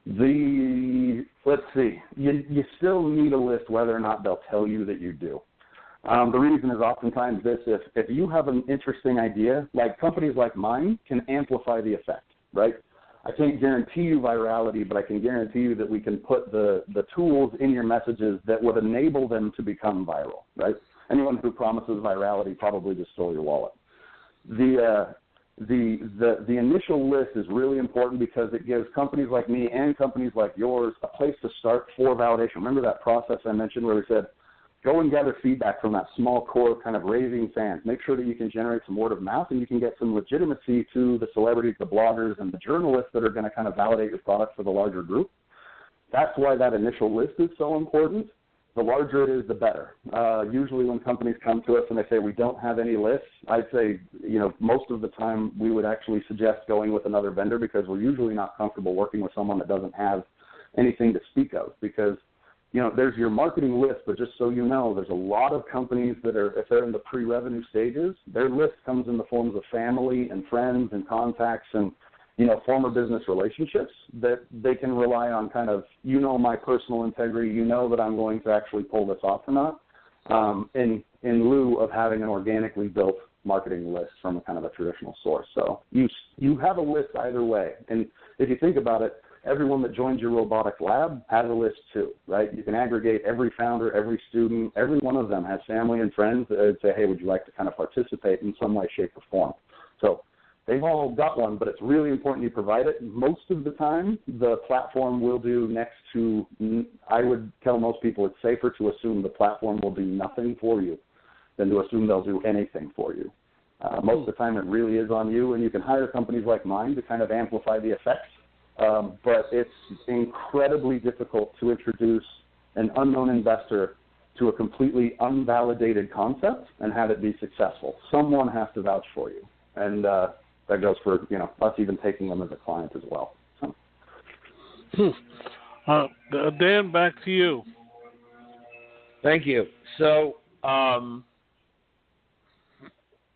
Let's see. You still need a list whether or not they'll tell you that you do. The reason is oftentimes this: if you have an interesting idea, like companies like mine can amplify the effect, right? I can't guarantee you virality, but I can guarantee you that we can put the tools in your messages that would enable them to become viral, right? Anyone who promises virality probably just stole your wallet. The initial list is really important because it gives companies like me and companies like yours a place to start for validation. Remember that process I mentioned where we said, go and gather feedback from that small core kind of raving fans. Make sure that you can generate some word of mouth and you can get some legitimacy to the celebrities, the bloggers, and the journalists that are going to kind of validate your product for the larger group. That's why that initial list is so important. The larger it is, the better. Usually when companies come to us and they say we don't have any lists, I'd say, most of the time we would actually suggest going with another vendor because we're usually not comfortable working with someone that doesn't have anything to speak of because there's your marketing list, but just so you know, there's a lot of companies that are, if they're in the pre-revenue stages, their list comes in the forms of family and friends and contacts and, former business relationships that they can rely on kind of, my personal integrity, that I'm going to actually pull this off or not, in lieu of having an organically built marketing list from a kind of a traditional source. So you have a list either way. And if you think about it, everyone that joins your robotics lab has a list too, right? You can aggregate every founder, every student, every one of them has family and friends that would say, hey, would you like to kind of participate in some way, shape, or form? So they've all got one, but it's really important you provide it. Most of the time, the platform will do next to, I would tell most people it's safer to assume the platform will do nothing for you than to assume they'll do anything for you. Most of the time, it really is on you, and you can hire companies like mine to kind of amplify the effects. But it's incredibly difficult to introduce an unknown investor to a completely unvalidated concept and have it be successful. Someone has to vouch for you, and that goes for us even taking them as a client as well. So. Dan, back to you. Thank you. So,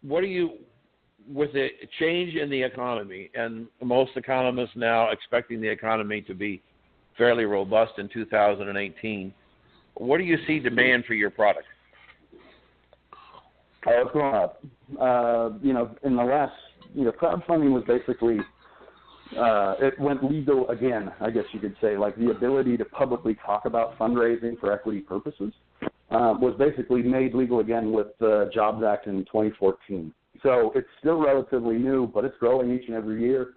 what do you, with the change in the economy, and most economists now expecting the economy to be fairly robust in 2018, what do you see demand for your product? It's going up. In the last, crowdfunding was basically, it went legal again, I guess you could say. Like the ability to publicly talk about fundraising for equity purposes was basically made legal again with the Jobs Act in 2014. So it's still relatively new, but it's growing each and every year.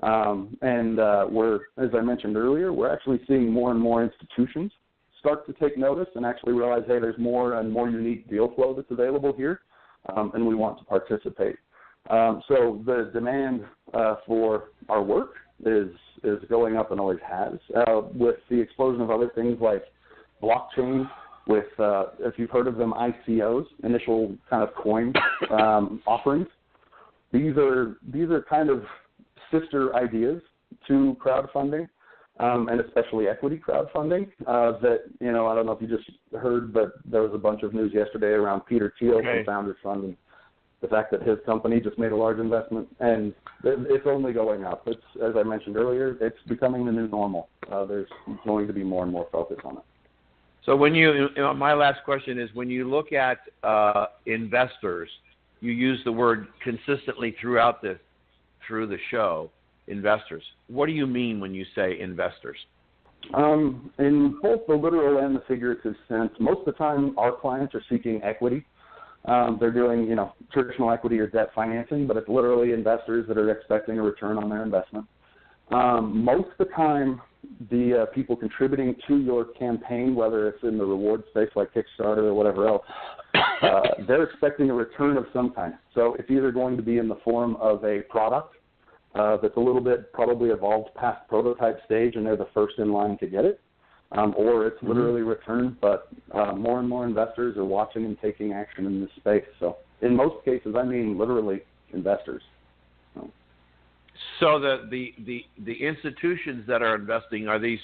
We're, as I mentioned earlier, we're actually seeing more and more institutions start to take notice and actually realize, hey, there's more and more unique deal flow that's available here, and we want to participate. So the demand for our work is going up and always has, with the explosion of other things like blockchain, with, if you've heard of them, ICOs, initial kind of coin offerings. These are kind of sister ideas to crowdfunding, and especially equity crowdfunding, that, I don't know if you just heard, but there was a bunch of news yesterday around Peter Thiel from Founders Fund, and the fact that his company just made a large investment, and it's only going up. It's, as I mentioned earlier, it's becoming the new normal. There's going to be more and more focus on it. So my last question is, when you look at investors, you use the word consistently through the show, investors. What do you mean when you say investors? In both the literal and the figurative sense, most of the time our clients are seeking equity. They're doing, traditional equity or debt financing, but it's literally investors that are expecting a return on their investment. Most of the time, the people contributing to your campaign, whether it's in the reward space like Kickstarter or whatever else, they're expecting a return of some kind. So it's either going to be in the form of a product that's a little bit probably evolved past prototype stage and they're the first in line to get it, or it's literally returned, but more and more investors are watching and taking action in this space. So in most cases, I mean literally investors. So the institutions that are investing, are these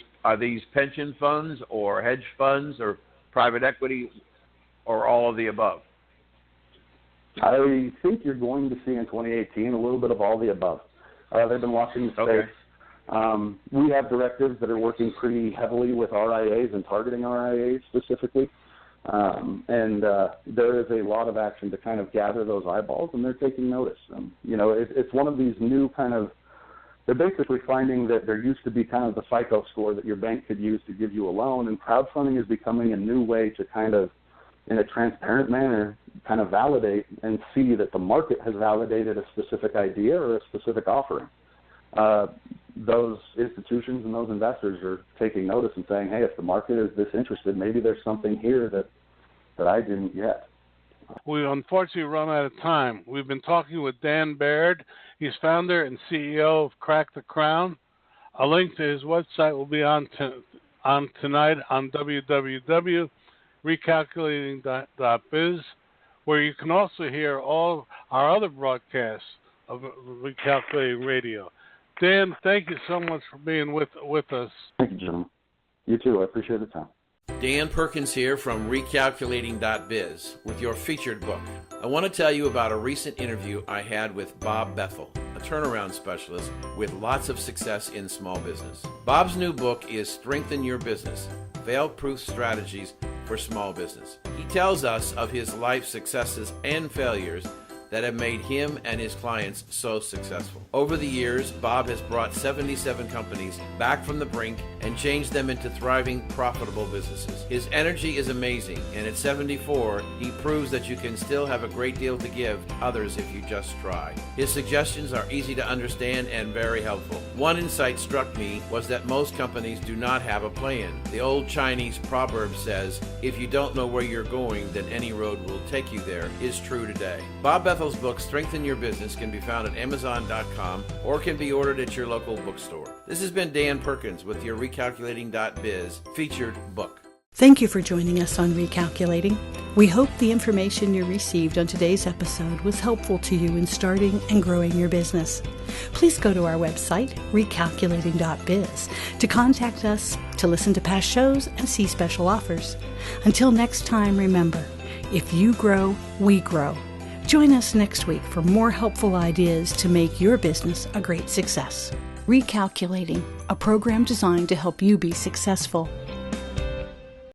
pension funds or hedge funds or private equity or all of the above? I think you're going to see in 2018 a little bit of all the above. They've been watching the space. Okay. We have directives that are working pretty heavily with RIAs and targeting RIAs specifically. There is a lot of action to kind of gather those eyeballs, and they're taking notice. It's one of these new kind of, they're basically finding that there used to be kind of the FICO score that your bank could use to give you a loan, and crowdfunding is becoming a new way to kind of, in a transparent manner, kind of validate and see that the market has validated a specific idea or a specific offering. Those institutions and those investors are taking notice and saying, hey, if the market is this interested, maybe there's something here that I didn't yet. We unfortunately run out of time. We've been talking with Dan Baird. He's founder and CEO of Crack the Crown. A link to his website will be on tonight on www.recalculating.biz, where you can also hear all our other broadcasts of Recalculating Radio. Dan, thank you so much for being with us. Thank you, gentlemen. You too. I appreciate the time. Dan Perkins here from Recalculating.biz with your featured book. I want to tell you about a recent interview I had with Bob Bethel, a turnaround specialist with lots of success in small business. Bob's new book is Strengthen Your Business, Fail-Proof Strategies for Small Business. He tells us of his life successes and failures that have made him and his clients so successful. Over the years, Bob has brought 77 companies back from the brink and changed them into thriving, profitable businesses. His energy is amazing, and at 74, he proves that you can still have a great deal to give others if you just try. His suggestions are easy to understand and very helpful. One insight struck me was that most companies do not have a plan. The old Chinese proverb says, if you don't know where you're going, then any road will take you there, is true today. Bob Bethel's book, Strengthen Your Business, can be found at Amazon.com or can be ordered at your local bookstore. This has been Dan Perkins with your Recalculating.biz featured book. Thank you for joining us on Recalculating. We hope the information you received on today's episode was helpful to you in starting and growing your business. Please go to our website, recalculating.biz, to contact us, to listen to past shows, and see special offers. Until next time, remember, if you grow, we grow. Join us next week for more helpful ideas to make your business a great success. Recalculating, a program designed to help you be successful.